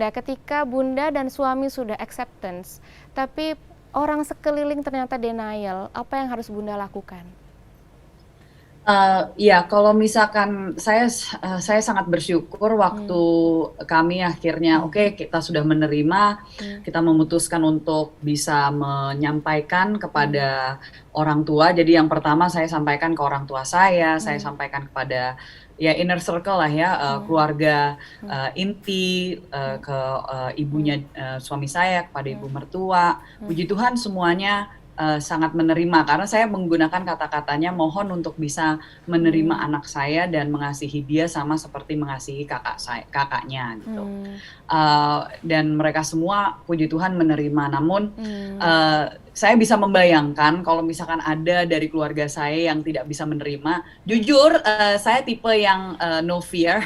ya, ketika Bunda dan suami sudah acceptance, tapi orang sekeliling ternyata denial, apa yang harus Bunda lakukan? Ya, kalau misalkan saya sangat bersyukur waktu kami akhirnya oke, kita sudah menerima, kita memutuskan untuk bisa menyampaikan kepada orang tua. Jadi yang pertama saya sampaikan ke orang tua saya sampaikan kepada ya inner circle lah ya, keluarga inti, ke ibunya suami saya, kepada ibu mertua. Puji Tuhan semuanya sangat menerima karena saya menggunakan kata-katanya mohon untuk bisa menerima anak saya dan mengasihi dia sama seperti mengasihi kakaknya gitu. Dan mereka semua puji Tuhan menerima. Namun saya bisa membayangkan kalau misalkan ada dari keluarga saya yang tidak bisa menerima. Jujur saya tipe yang no fear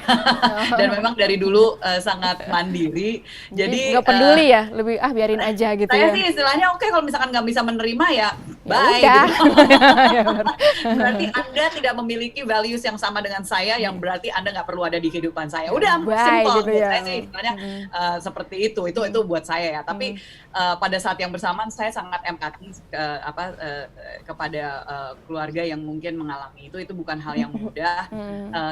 dan memang dari dulu sangat mandiri. Jadi nggak peduli ya, lebih biarin aja gitu saya ya. sih istilahnya oke, kalau misalkan nggak bisa menerima ya Ya bye udah. gitu. Berarti Anda tidak memiliki values yang sama dengan saya, yang berarti Anda nggak perlu ada di kehidupan saya. Ya Udah bye simple gitu buat ya. saya sih istilahnya seperti itu buat saya ya. Tapi pada saat yang bersamaan saya sangat empati kepada keluarga yang mungkin mengalami itu bukan hal yang mudah.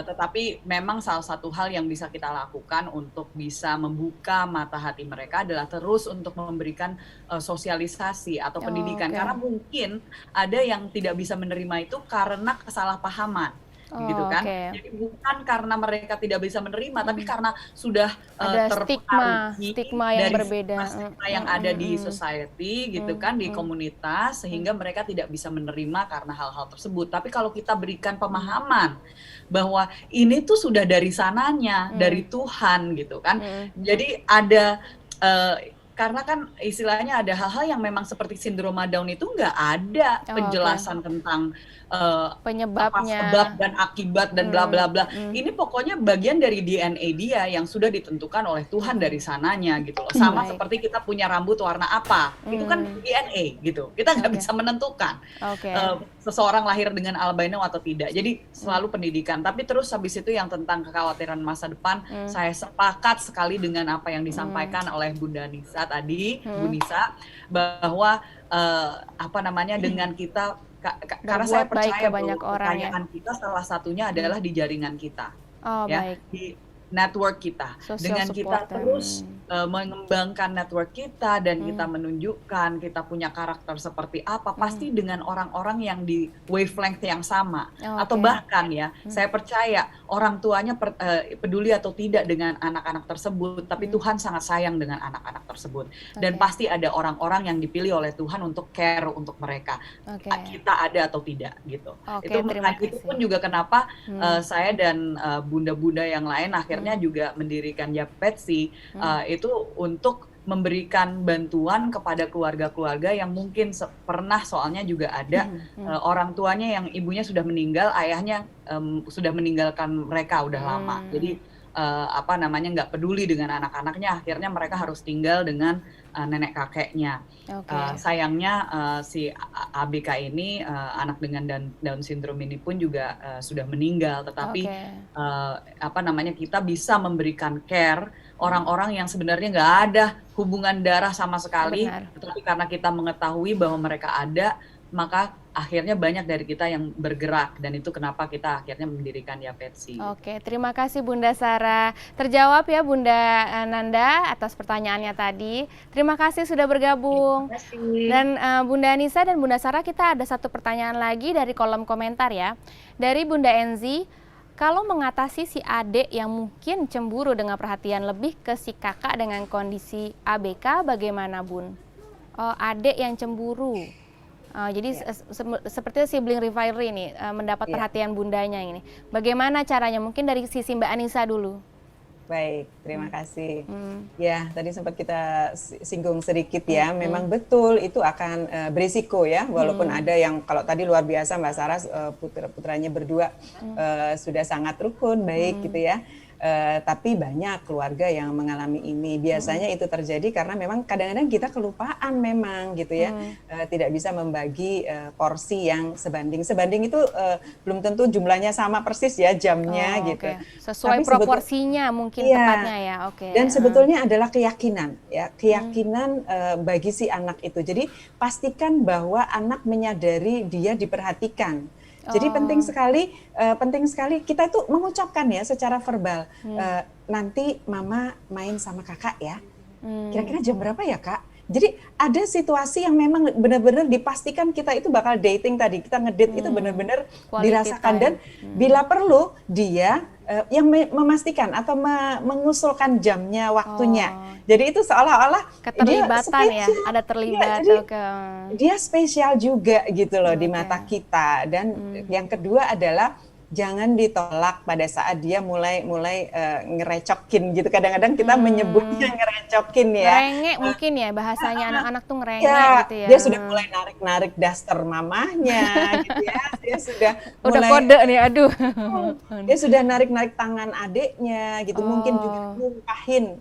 Tetapi memang salah satu hal yang bisa kita lakukan untuk bisa membuka mata hati mereka adalah terus untuk memberikan sosialisasi atau pendidikan. Karena mungkin ada yang tidak bisa menerima itu karena kesalahpahaman. Gitu kan. Jadi bukan karena mereka tidak bisa menerima, tapi karena sudah ada terpengaruhi stigma yang dari berbeda. stigma yang ada di society gitu kan, di komunitas, sehingga mereka tidak bisa menerima karena hal-hal tersebut. Tapi kalau kita berikan pemahaman bahwa ini tuh sudah dari sananya, dari Tuhan gitu kan. Jadi ada karena kan istilahnya ada hal-hal yang memang seperti sindroma Down itu nggak ada penjelasan tentang penyebabnya, sebab dan akibat dan bla bla bla. Ini pokoknya bagian dari DNA dia yang sudah ditentukan oleh Tuhan dari sananya gitu loh. Sama seperti kita punya rambut warna apa, itu kan DNA gitu. Kita nggak bisa menentukan seseorang lahir dengan albino atau tidak. Jadi selalu pendidikan. Tapi terus habis itu yang tentang kekhawatiran masa depan, saya sepakat sekali dengan apa yang disampaikan oleh Bunda Nisa tadi, Bu Nisa, bahwa dengan kita karena saya percaya bahwa kekayaan kita salah satunya adalah di jaringan kita, ya, di network kita. Dengan kita terus mengembangkan network kita dan kita menunjukkan kita punya karakter seperti apa, pasti dengan orang-orang yang di wavelength yang sama. Atau bahkan ya, saya percaya orang tuanya peduli atau tidak dengan anak-anak tersebut, tapi Tuhan sangat sayang dengan anak-anak tersebut. Dan pasti ada orang-orang yang dipilih oleh Tuhan untuk care untuk mereka. Kita ada atau tidak gitu. Itu pun juga kenapa saya dan bunda-bunda yang lain akhirnya juga mendirikan Yapetsi itu untuk memberikan bantuan kepada keluarga-keluarga yang mungkin pernah, soalnya juga ada orang tuanya yang ibunya sudah meninggal, ayahnya sudah meninggalkan mereka udah lama. Jadi nggak peduli dengan anak-anaknya, akhirnya mereka harus tinggal dengan nenek kakeknya. Sayangnya si ABK ini anak dengan Down syndrome ini pun juga sudah meninggal, tetapi kita bisa memberikan care orang-orang yang sebenarnya nggak ada hubungan darah sama sekali, tetapi karena kita mengetahui bahwa mereka ada, maka akhirnya banyak dari kita yang bergerak, dan itu kenapa kita akhirnya mendirikan Yapetsi. Terima kasih Bunda Sarah. Terjawab ya Bunda Nanda atas pertanyaannya tadi. Terima kasih sudah bergabung. Terima kasih. Dan Bunda Nisa dan Bunda Sarah, kita ada satu pertanyaan lagi dari kolom komentar ya. Dari Bunda Enzi, kalau mengatasi si adik yang mungkin cemburu dengan perhatian lebih ke si kakak dengan kondisi ABK, bagaimana Bun? Adik yang cemburu. Jadi seperti sibling rivalry ini mendapat perhatian bundanya ini. Bagaimana caranya? Mungkin dari sisi Mbak Anissa dulu. Baik, terima kasih. Ya, tadi sempat kita singgung sedikit ya. Memang betul itu akan berisiko ya. Walaupun ada yang kalau tadi luar biasa Mbak Sarah, putra-putranya berdua sudah sangat rukun, baik gitu ya. Tapi banyak keluarga yang mengalami ini. Biasanya itu terjadi karena memang kadang-kadang kita kelupaan memang gitu ya, tidak bisa membagi porsi yang sebanding. Sebanding itu belum tentu jumlahnya sama persis ya jamnya gitu. Sesuai tapi proporsinya mungkin tepatnya ya. Dan sebetulnya adalah keyakinan ya, keyakinan bagi si anak itu. Jadi pastikan bahwa anak menyadari dia diperhatikan. Jadi penting sekali kita itu mengucapkan ya secara verbal, nanti mama main sama kakak ya, kira-kira jam berapa ya kak? Jadi ada situasi yang memang benar-benar dipastikan kita itu bakal dating tadi, kita ngedate itu benar-benar dirasakan dan bila perlu dia yang memastikan atau mengusulkan jamnya, waktunya. Jadi itu seolah-olah keterlibatan ya, ada terlibat. Dia spesial juga gitu loh di mata kita. Dan yang kedua adalah jangan ditolak pada saat dia mulai ngerecokin gitu. Kadang-kadang kita menyebutnya ngerecokin ya. Ngerengek mungkin ya bahasanya anak-anak tuh ngerengek gitu ya. Dia sudah mulai narik-narik daster mamahnya gitu ya. Dia sudah udah kode nih, aduh. Dia sudah narik-narik tangan adiknya gitu. Mungkin juga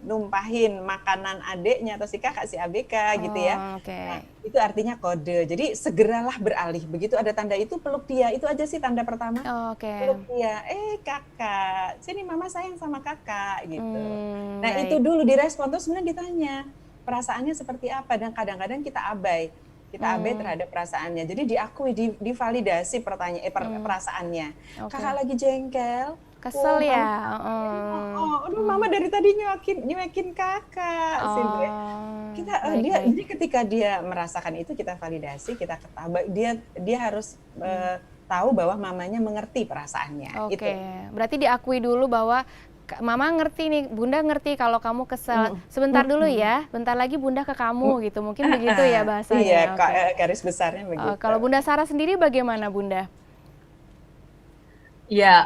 numpahin makanan adiknya atau si kakak si ABK gitu ya. Nah, itu artinya kode. Jadi segeralah beralih. Begitu ada tanda itu peluk dia. Itu aja sih tanda pertama. Peluk dia, kakak, sini mama sayang sama kakak gitu. Nah itu dulu direspon, terus kemudian ditanya perasaannya seperti apa, dan kadang-kadang kita abai terhadap perasaannya. Jadi diakui, divalidasi perasaannya. Kakak lagi jengkel, kesel ya. Aduh mama dari tadi nyuekin kakak. Jadi ketika dia merasakan itu kita validasi, kita ketahui dia harus tahu bahwa mamanya mengerti perasaannya. Berarti diakui dulu bahwa mama ngerti nih, bunda ngerti kalau kamu kesel. Sebentar dulu ya, bentar lagi bunda ke kamu gitu. Mungkin begitu ya bahasanya. Iya, garis besarnya begitu. Kalau Bunda Sarah sendiri bagaimana Bunda? Ya,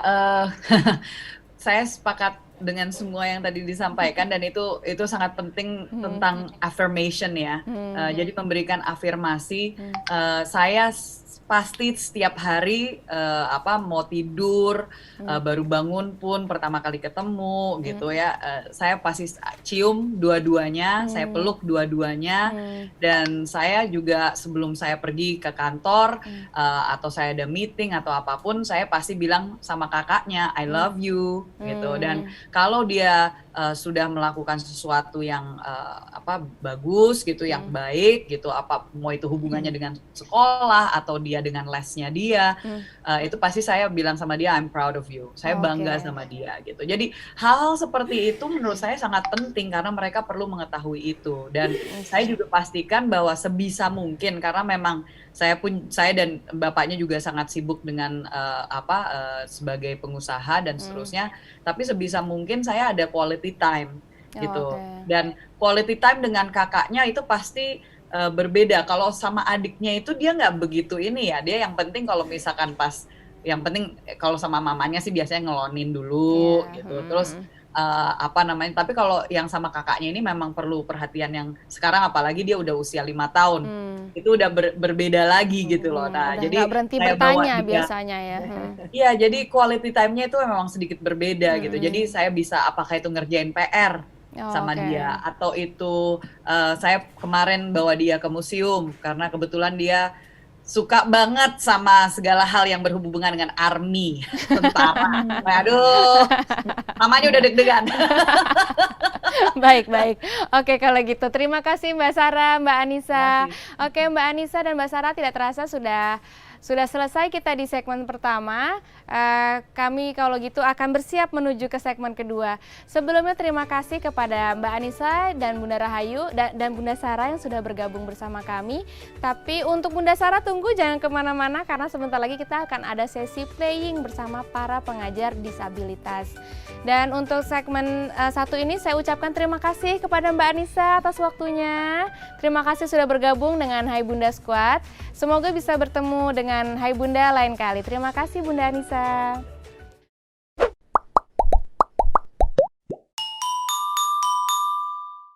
saya sepakat dengan semua yang tadi disampaikan, dan itu sangat penting tentang affirmation ya. Jadi memberikan afirmasi. Saya pasti setiap hari mau tidur, baru bangun pun pertama kali ketemu gitu ya, saya pasti cium dua-duanya, saya peluk dua-duanya, dan saya juga sebelum saya pergi ke kantor atau saya ada meeting atau apapun, saya pasti bilang sama kakaknya I love you gitu. Dan kalau dia sudah melakukan sesuatu yang bagus gitu, yang baik gitu, mau itu hubungannya dengan sekolah atau dia dengan lesnya dia, itu pasti saya bilang sama dia I'm proud of you, saya bangga sama dia gitu. Jadi hal seperti itu menurut saya sangat penting karena mereka perlu mengetahui itu. Dan saya juga pastikan bahwa sebisa mungkin, karena memang saya dan bapaknya juga sangat sibuk dengan sebagai pengusaha dan seterusnya, tapi sebisa mungkin saya ada quality time gitu. Dan quality time dengan kakaknya itu pasti berbeda. Kalau sama adiknya itu dia nggak begitu ini ya, dia yang penting kalau misalkan yang penting kalau sama mamanya sih biasanya ngelonin dulu gitu. Terus tapi kalau yang sama kakaknya ini memang perlu perhatian yang sekarang, apalagi dia udah usia 5 tahun, itu udah berbeda lagi gitu loh. Nah, jadi nggak berhenti bertanya biasanya ya. Iya, jadi quality time-nya itu memang sedikit berbeda gitu. Jadi saya bisa apakah itu ngerjain PR sama dia, atau itu saya kemarin bawa dia ke museum karena kebetulan dia suka banget sama segala hal yang berhubungan dengan army, tentara. Aduh, mamanya udah deg-degan. Baik. Oke, kalau gitu terima kasih Mbak Sarah, Mbak Anissa. Oke, Mbak Anissa dan Mbak Sarah, tidak terasa sudah selesai kita di segmen pertama. Kami kalau gitu akan bersiap menuju ke segmen kedua. Sebelumnya terima kasih kepada Mbak Anissa dan Bunda Rahayu dan Bunda Sarah yang sudah bergabung bersama kami. Tapi untuk Bunda Sarah tunggu, jangan kemana-mana karena sebentar lagi kita akan ada sesi playing bersama para pengajar disabilitas. Dan untuk segmen satu ini saya ucapkan terima kasih kepada Mbak Anissa atas waktunya. Terima kasih sudah bergabung dengan Hai Bunda Squad. Semoga bisa bertemu dengan Hai Bunda lain kali. Terima kasih Bunda Anissa.